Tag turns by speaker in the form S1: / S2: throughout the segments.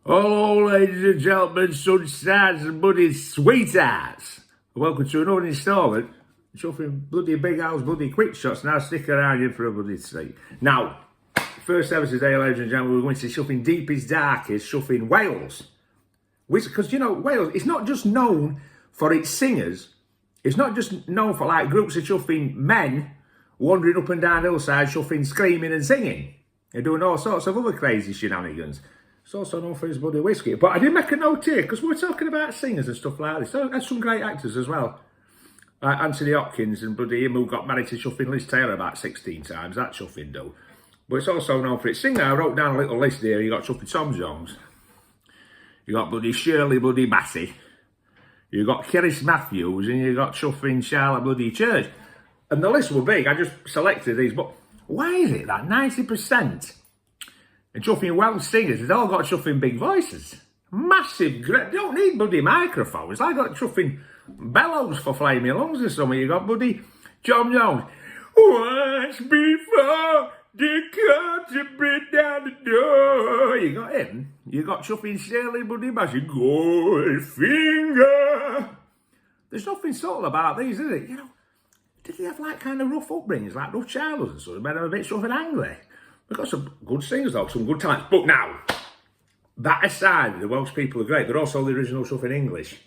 S1: Hello, ladies and gentlemen, sunshines and bloody sweethearts. Welcome to another instalment. Chuffing bloody big house, bloody quick shots. Now stick around here for a bloody treat. Now, first ever today, ladies and gentlemen, we're going to Chuffing deepest, darkest, Chuffing Wales. Because, you know, Wales, it's not just known for its singers. It's not just known for, like, groups of Chuffing men wandering up and down hillsides, Chuffing, screaming and singing. They're doing all sorts of other crazy shenanigans. It's also known for his bloody whiskey. But I did make a note here, because we were talking about singers and stuff like this. So there's some great actors as well. Like Anthony Hopkins and bloody him who got married to Chuffing Liz Taylor about 16 times. That Chuffing do. But it's also known for its singer. I wrote down a little list here. You got Chuffing Tom Jones. You got bloody Shirley bloody Bassey. You got Keris Matthews. And you got Chuffing Charlotte bloody Church. And the list were big. I just selected these. But why is it that 90%... and Chuffing Welsh singers, they've all got Chuffing big voices. Massive, great, they don't need bloody microphones. I got Chuffing bellows for flaming lungs or something. You got bloody Tom Jones. Once before the curtain break down the door. You got him. You got Chuffing Shirley bloody Bassey. Goldfinger. There's nothing subtle about these, is it? You know, did they have like kind of rough upbringings, like rough childhoods and so? It made them a bit Chuffing angry. We've got some good singers though, some good talents. But now, that aside, the Welsh people are great. They're also the original stuff in English.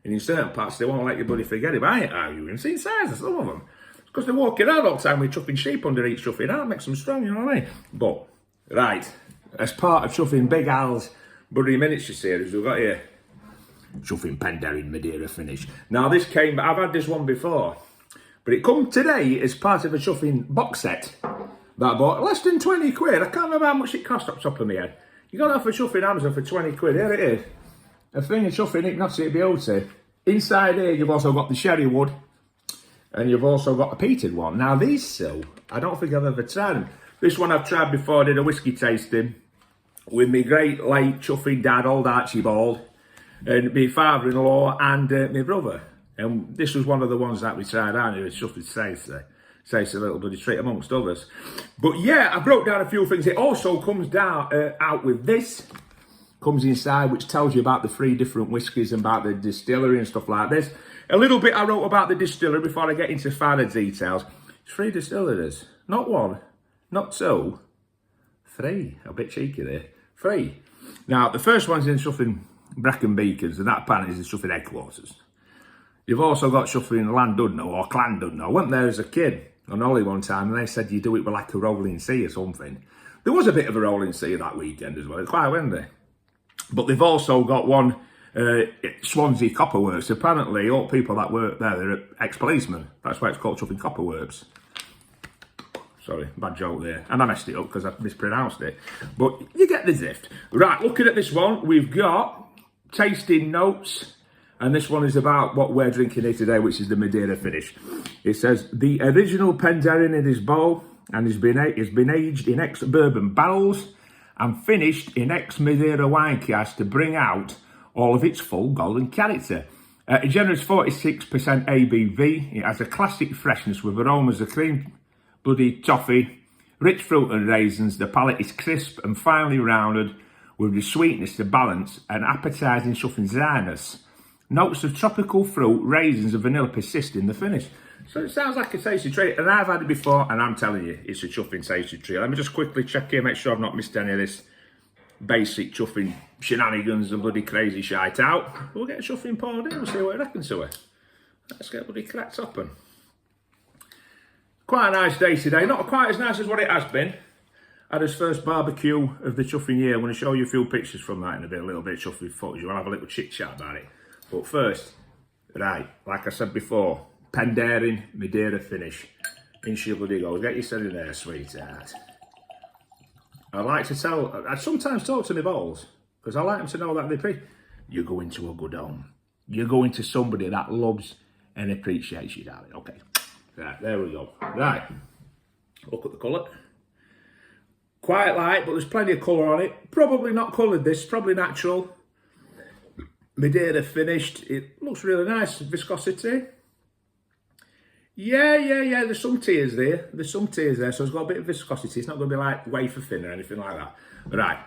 S1: And in certain parts, they won't let your buddy forget it. But I ain't arguing. See size of some of them. It's because they're walking out all the time with Chuffing sheep under each Chuffing arm. Makes them strong, you know what I mean? But, right, as part of Chuffing Big Al's Bloody Miniature series, we've got here Chuffing Penderyn Madeira finish. Now, this came, I've had this one before. But it come today as part of a Chuffing box set that I bought less than 20 quid. I can't remember how much it cost off the top of my head. You got it off a Chuffing Amazon for 20 quid. Here it is. A thing of Chuffing Hypnotic Beauty. Inside here, you've also got the sherry wood. And you've also got a peated one. Now, these two, I don't think I've ever tried them. This one I've tried before. I did a whiskey tasting with my great late Chuffing dad, old Archibald, and my father-in-law and my brother. And this was one of the ones that we tried out here at Chuffing Tasty. So it's a little bloody treat amongst others. But yeah, I broke down a few things. It also comes down out with this. Comes inside, which tells you about the 3 different whiskies and about the distillery and stuff like this. A little bit I wrote about the distillery before I get into finer details. It's 3 distilleries. Not 1, not 2, 3. A bit cheeky there. 3. Now, the first one's in Chuffing Brecon Beacons, and that apparently is in Chuffing headquarters. You've also got Chuffing Llandudno or Llandudno. I went there as a kid on holiday one time and they said you do it with like a rolling sea or something. There was a bit of a rolling sea that weekend as well. It's quite windy. But they've also got one Swansea Copper Works. Apparently all people that work there, they're ex-policemen. That's why it's called Chuffing Copper Works. Sorry, bad joke there. And I messed it up because I mispronounced it. But you get the drift. Right, looking at this one, we've got tasting notes. And this one is about what we're drinking here today, which is the Madeira finish. It says, the original Penderyn in his bowl and has been aged in ex-bourbon barrels and finished in ex-Madeira wine casks to bring out all of its full golden character. A generous 46% ABV. It has a classic freshness with aromas of cream, bloody toffee, rich fruit and raisins. The palate is crisp and finely rounded with the sweetness to balance and appetising Chuffing dryness. Notes of tropical fruit, raisins and vanilla persist in the finish. So it sounds like a tasty treat, and I've had it before, and I'm telling you, it's a Chuffing tasty treat. Let me just quickly check here, make sure I've not missed any of this basic Chuffing shenanigans and bloody crazy shite out. We'll get a Chuffing poured in, we'll see what it reckons to it. Let's get bloody cracked open. Quite a nice day today, not quite as nice as what it has been. Had his first barbecue of the Chuffing year. I'm going to show you a few pictures from that in a bit, a little bit of Chuffing footage. We'll have a little chit chat about it. But first, right, like I said before, Penderyn Madeira finish. In she bloody goes. Get yourself in there, sweetheart. I like to tell, I sometimes talk to my balls, because I like them to know that you're going to a good home. You're going to somebody that loves and appreciates you, darling. Okay, right, there we go. Right, look at the colour. Quite light, but there's plenty of colour on it. Probably not coloured this, probably natural. Madeira finished. It looks really nice. Viscosity. Yeah. There's some tears there. So it's got a bit of viscosity. It's not going to be like wafer thin or anything like that. Right.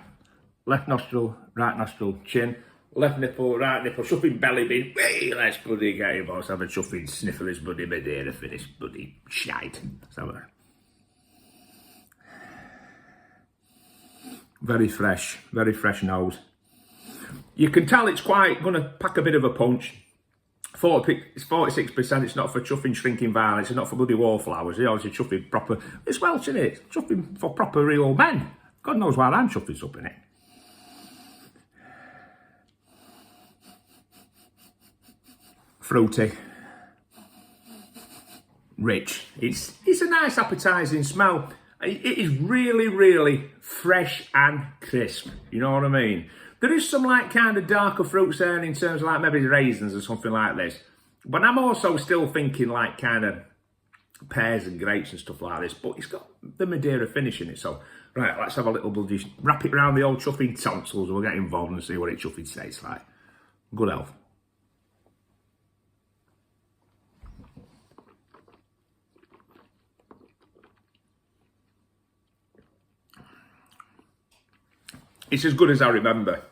S1: left nostril, right nostril, chin, left nipple, right nipple, chuffing belly bin. Hey, let's bloody get him. Let's have a chuffing sniff of this bloody Madeira for this bloody shite. Let's have a... very fresh nose. You can tell it's quite going to pack a bit of a punch. It's 46%. It's not for chuffing shrinking violence. It's not for bloody wallflowers. It's chuffing proper. It's Welsh, isn't it? It's chuffing for proper real men. God knows why I'm chuffing something in it. Fruity. Rich. It's a nice appetising smell. It is really fresh and crisp. You know what I mean? There is some like kind of darker fruits there in terms of like maybe raisins or something like this. But I'm also still thinking like kind of pears and grapes and stuff like this. But it's got the Madeira finish in it. So, right, let's have a little bloody wrap it around the old chuffing tonsils. We'll get involved and see what it chuffing tastes like. Good health. It's as good as I remember.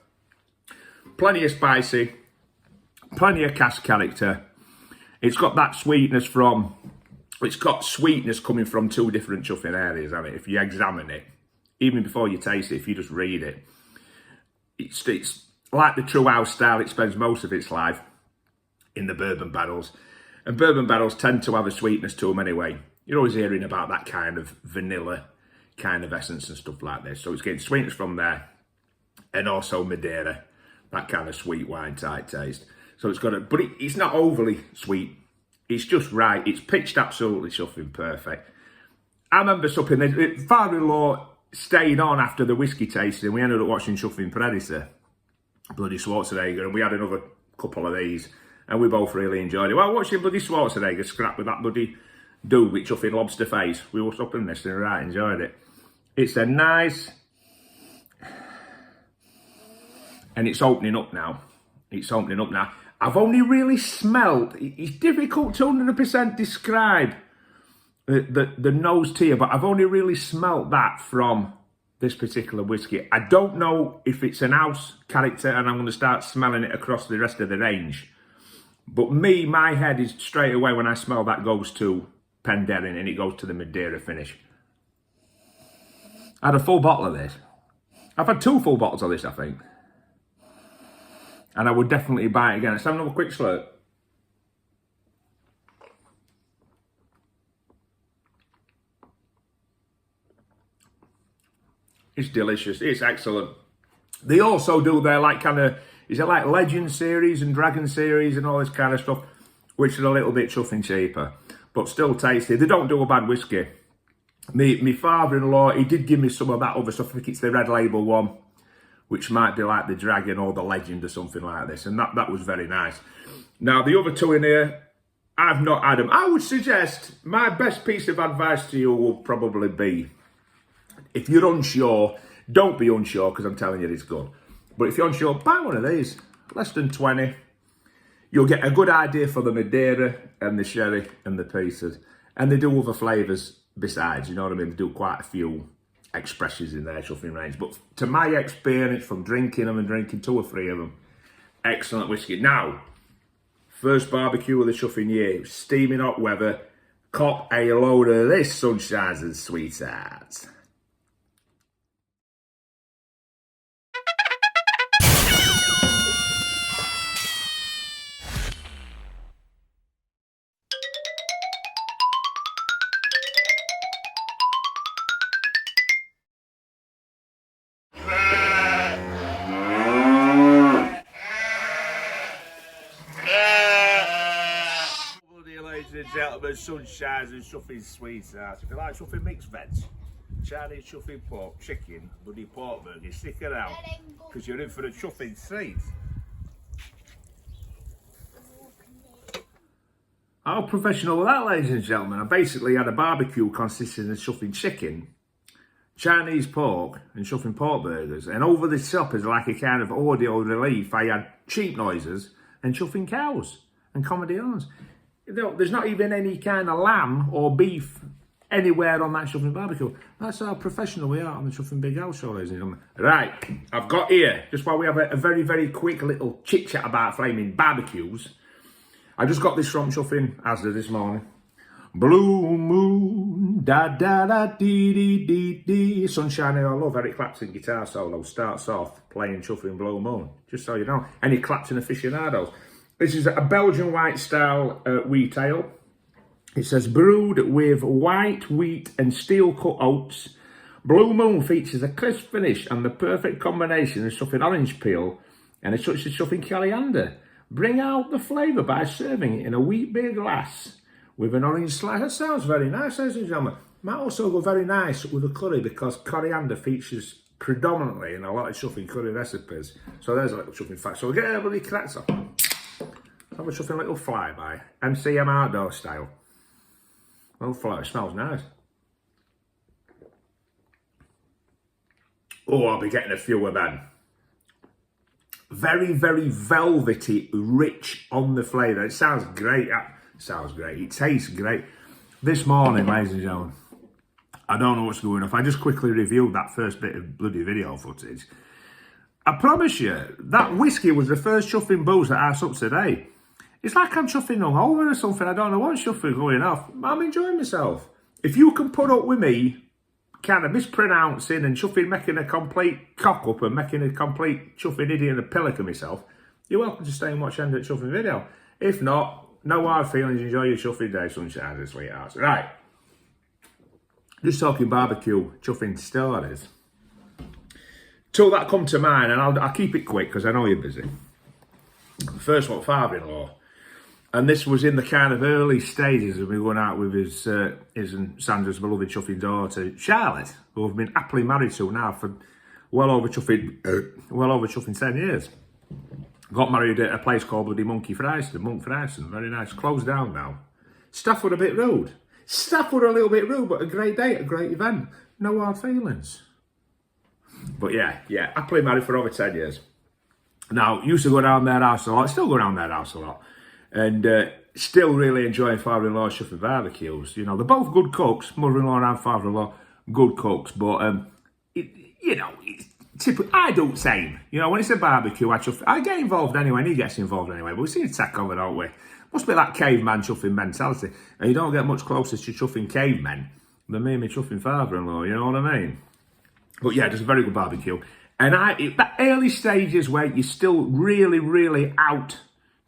S1: Plenty of spicy, plenty of cast character. It's got that sweetness from, it's got sweetness coming from two different chuffing areas, I mean, if you examine it, even before you taste it, if you just read it. It's like the true house style, it spends most of its life in the bourbon barrels. And bourbon barrels tend to have a sweetness to them anyway. You're always hearing about that kind of vanilla kind of essence and stuff like this. So it's getting sweetness from there. And also Madeira, that kind of sweet wine type taste. So it's got a, but it's not overly sweet. It's just right. It's pitched absolutely chuffing perfect. I remember something, father-in-law stayed on after the whiskey tasting. We ended up watching Chuffing Predator, bloody Schwarzenegger, and we had another couple of these, and we both really enjoyed it. Well, watching bloody Schwarzenegger scrap with that bloody dude with chuffing lobster face, we were up in this and right enjoyed it. It's a nice... and it's opening up now. It's opening up now. I've only really smelled, it's difficult to 100% describe the nose tier, but I've only really smelled that from this particular whiskey. I don't know if it's an house character and I'm going to start smelling it across the rest of the range. But my head is straight away when I smell that goes to Penderyn and it goes to the Madeira finish. I had a full bottle of this. I've had 2 full bottles of this, I think. And I would definitely buy it again. Let's have another quick slurp. It's delicious. It's excellent. They also do their like kind of, is it like Legend series and Dragon series and all this kind of stuff, which is a little bit chuffing cheaper, but still tasty. They don't do a bad whiskey. My father-in-law, he did give me some of that other stuff. I think it's the Red Label one, which might be like the Dragon or the Legend or something like this. And that was very nice. Now, the other 2 in here, I've not had them. I would suggest my best piece of advice to you will probably be, if you're unsure, don't be unsure because I'm telling you it's good. But if you're unsure, buy one of these. Less than 20. You'll get a good idea for the Madeira and the sherry and the pieces. And they do other flavours besides, you know what I mean? They do quite a few expressions in their chuffing range, but to my experience from drinking them and drinking 2 or 3 of them, excellent whiskey. Now, first barbecue of the chuffing year, steaming hot weather, cop a load of this sunshines and sweethearts. Ladies and gentlemen, sunshines and chuffing sweethearts. If you like chuffing mixed veg, Chinese chuffing pork, chicken, bloody pork burger, stick around because you're in for a chuffing treat. How professional was that, ladies and gentlemen? I basically had a barbecue consisting of chuffing chicken, Chinese pork and chuffing pork burgers, and over the top as like a kind of audio relief I had cheap noises and chuffing cows and comedy ons. There's not even any kind of lamb or beef anywhere on that Chuffing barbecue. That's how professional we are on the Chuffing Big House Show, ladies and gentlemen. Right, I've got here, just while we have a very, very quick little chit-chat about flaming barbecues, I just got this from Chuffing Asda this morning. Blue moon, da da da dee dee dee dee. Sunshine I love. Eric Clapton guitar solo starts off playing Chuffing Blue Moon. Just so you know. Any Clapton aficionados. This is a Belgian white style wheat ale. It says brewed with white wheat and steel cut oats. Blue Moon features a crisp finish and the perfect combination of Chuffing orange peel and a touch of Chuffing coriander. Bring out the flavour by serving it in a wheat beer glass with an orange slice. That sounds very nice, ladies and gentlemen. Might also go very nice with a curry because coriander features predominantly in a lot of Chuffing curry recipes. So there's a little Chuffing fact. So we'll get everybody cracks off. Let's have a Chuffing little flyby. MCM outdoor style. Little fly, it smells nice. Oh, I'll be getting a few of them. Very, very velvety, rich on the flavour. It sounds great. Sounds great. It tastes great. This morning, ladies and gentlemen, I don't know what's going on. If I just quickly reviewed that first bit of bloody video footage, I promise you, that whiskey was the first Chuffing booze that I took today. It's like I'm chuffing hungover or something. I don't know what's chuffing going off. I'm enjoying myself. If you can put up with me kind of mispronouncing and chuffing making a complete cock up and making a complete chuffing idiot and a pillock of myself, you're welcome to stay and watch end of the chuffing video. If not, no hard feelings, enjoy your chuffing day, sunshine and sweethearts. Right, just talking barbecue chuffing stories. Two that come to mind, and I'll keep it quick because I know you're busy. First one, father-in-law. And this was in the kind of early stages of me going out with his and Sandra's beloved chuffing daughter, Charlotte, who I've been happily married to now for well over chuffing 10 years. Got married at a place called bloody Monk Friesen, very nice. Closed down now. Staff were a bit rude. Staff were a little bit rude, but a great day, a great event. No hard feelings. But yeah, happily married for over 10 years. Now, used to go down their house a lot, still go down their house a lot. And still really enjoying father-in-law chuffing barbecues. You know, they're both good cooks, mother-in-law and father-in-law, good cooks. But, it's typically, I do the same. You know, when it's a barbecue, I get involved anyway, and he gets involved anyway. But we seem to tack over, don't we? Must be that caveman chuffing mentality. And you don't get much closer to chuffing cavemen than me and my chuffing father-in-law, you know what I mean? But yeah, just a very good barbecue. And that early stages where you're still really, really out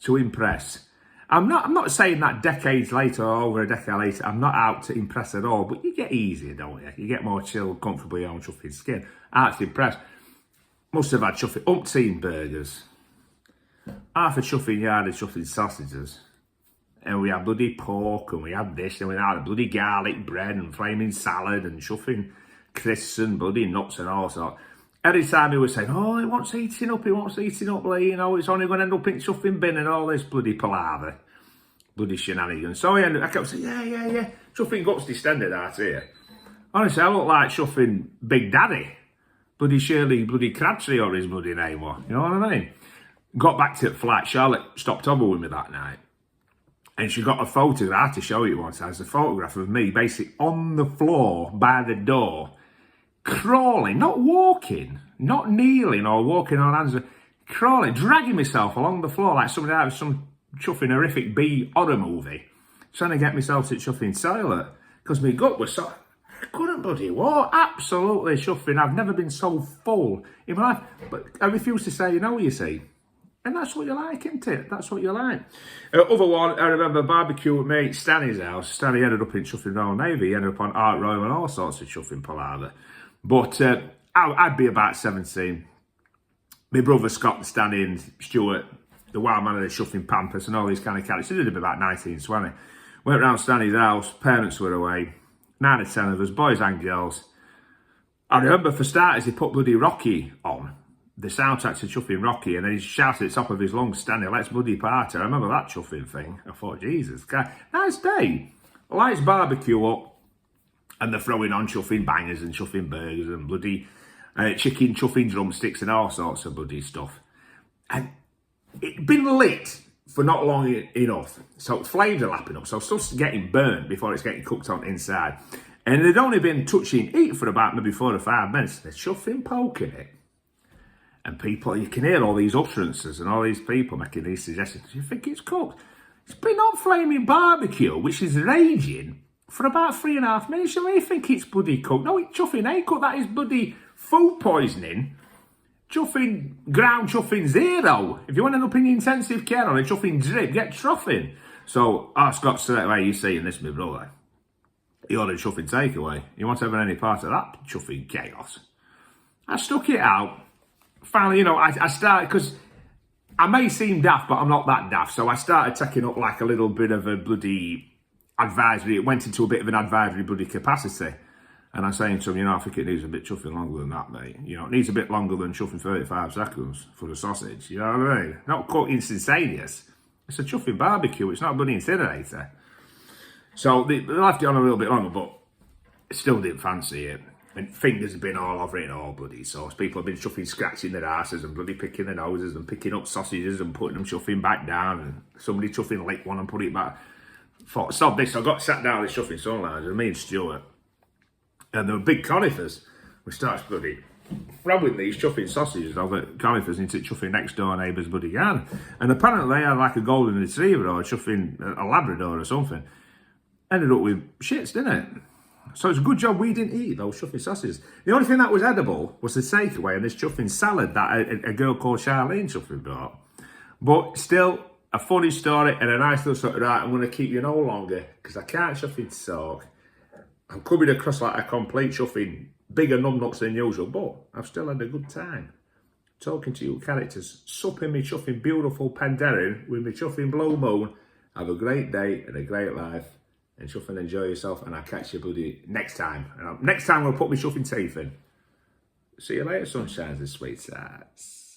S1: to impress. I'm not saying that decades later or over a decade later, I'm not out to impress at all, but you get easier, don't you? You get more chill, comfortable in your own chuffing skin. Out to impress. Must have had chuffing umpteen burgers. Half a chuffing yard of chuffing sausages. And we had bloody pork, and we had this, and we had bloody garlic bread, and flaming salad, and chuffing crisps, and bloody nuts, and all sorts. Every time he was saying, oh, he wants eating up, Lee, you know, it's only going to end up in chuffing bin and all this bloody palaver, bloody shenanigans. So I kept saying, yeah, chuffing guts distended out here. Honestly, I look like chuffing Big Daddy, bloody Shirley, bloody Crabtree or his bloody name was, you know what I mean? Got back to the flat, Charlotte stopped over with me that night. And she got a photograph, I had to show you once, there's a photograph of me basically on the floor by the door, crawling, not walking, not kneeling or walking on hands, crawling, dragging myself along the floor like somebody out of some chuffing horrific B horror movie, trying to get myself to chuffing toilet because my gut was so, I couldn't bloody walk, absolutely chuffing. I've never been so full in my life, but I refuse to say, you see. And that's what you like, isn't it? That's what you like. Other one, I remember barbecue at mate Stanny's house. Stanny ended up in chuffing Royal Navy. He ended up on Art Royal and all sorts of chuffing palaver. But I'd be about 17. My brother Scott, Stanny and Stuart, the wild man of the chuffing Pampas and all these kind of characters, did about 19, 20. Went round Stanny's house, parents were away, 9 or 10 of us, boys and girls. I remember for starters, he put bloody Rocky on. The soundtrack to chuffing Rocky, and then he shouted at the top of his lungs, Stanley, let's bloody party. I remember that chuffing thing. I thought, Jesus, nice day. Lights barbecue up, and they're throwing on chuffing bangers and chuffing burgers and bloody chicken chuffing drumsticks and all sorts of bloody stuff. And it'd been lit for not long enough, so flames are lapping up, so stuff's getting burnt before it's getting cooked on inside. And they'd only been touching heat for about maybe 4 or 5 minutes. They're chuffing, poking it. And people, you can hear all these utterances and all these people making these suggestions. Do you think it's cooked? It's been on flaming barbecue, which is raging, for about 3.5 minutes. You really think it's bloody cooked? No, it's chuffing ain't cooked. That is bloody food poisoning. Chuffing, ground chuffing zero. If you want to end up in intensive care on a chuffing drip, get truffing. So, Scott, straight away, you saying this, my brother. He ordered chuffing takeaway. You want to have any part of that chuffing chaos? I stuck it out. Finally, I started, because I may seem daft, but I'm not that daft. So I started taking up like a little bit of a bloody advisory. It went into a bit of an advisory bloody capacity. And I'm saying to him, I think it needs a bit chuffing longer than that, mate. It needs a bit longer than chuffing 35 seconds for the sausage. You know what I mean? Not cut instantaneous. It's a chuffing barbecue. It's not a bloody incinerator. So they left it on a little bit longer, but still didn't fancy it. And fingers have been all over it and all bloody sauce. People have been chuffing, scratching their asses and bloody picking their noses and picking up sausages and putting them chuffing back down. And somebody chuffing licked one and put it back. Thought, stop this. I got sat down at the chuffing sunlight and me and Stuart. And there were big conifers. We started bloody throwing these chuffing sausages over conifers into chuffing next door neighbour's bloody garden. And apparently they had like a golden retriever or chuffing a Labrador or something. Ended up with shits, didn't it? So it's a good job we didn't eat those chuffing sausages. The only thing that was edible was the takeaway and this chuffing salad that a girl called Charlene chuffing brought. But still, a funny story and a nice little sort of, right, I'm going to keep you no longer because I can't chuffing talk. I'm coming across like a complete chuffing, bigger numbnuts than usual, but I've still had a good time. Talking to you characters, supping me chuffing beautiful Penderyn with me chuffing blue moon. Have a great day and a great life. And chuff and enjoy yourself, and I'll catch you bloody next time. And next time we'll put my chuffing teeth in. See you later, sunshines and sweethearts.